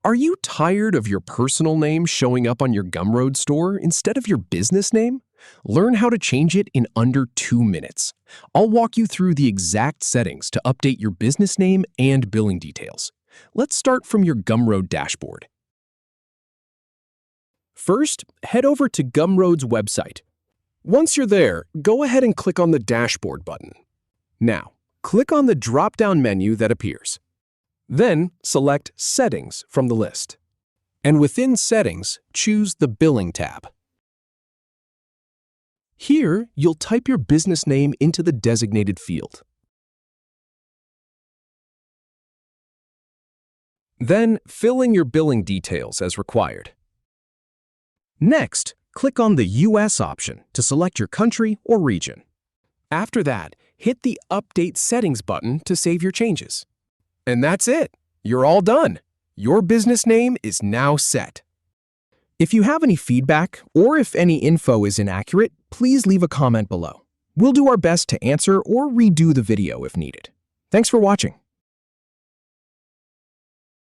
Are you tired of your personal name showing up on your Gumroad store instead of your business name? Learn how to change it in under 2 minutes. I'll walk you through the exact settings to update your business name and billing details. Let's start from your Gumroad dashboard. First, head over to Gumroad's website. Once you're there, go ahead and click on the Dashboard button. Now, click on the drop-down menu that appears. Then, select Settings from the list. And within Settings, choose the Billing tab. Here, you'll type your business name into the designated field. Then, fill in your billing details as required. Next, click on the US option to select your country or region. After that, hit the Update Settings button to save your changes. And that's it. You're all done. Your business name is now set. If you have any feedback or if any info is inaccurate, please leave a comment below. We'll do our best to answer or redo the video if needed. Thanks for watching.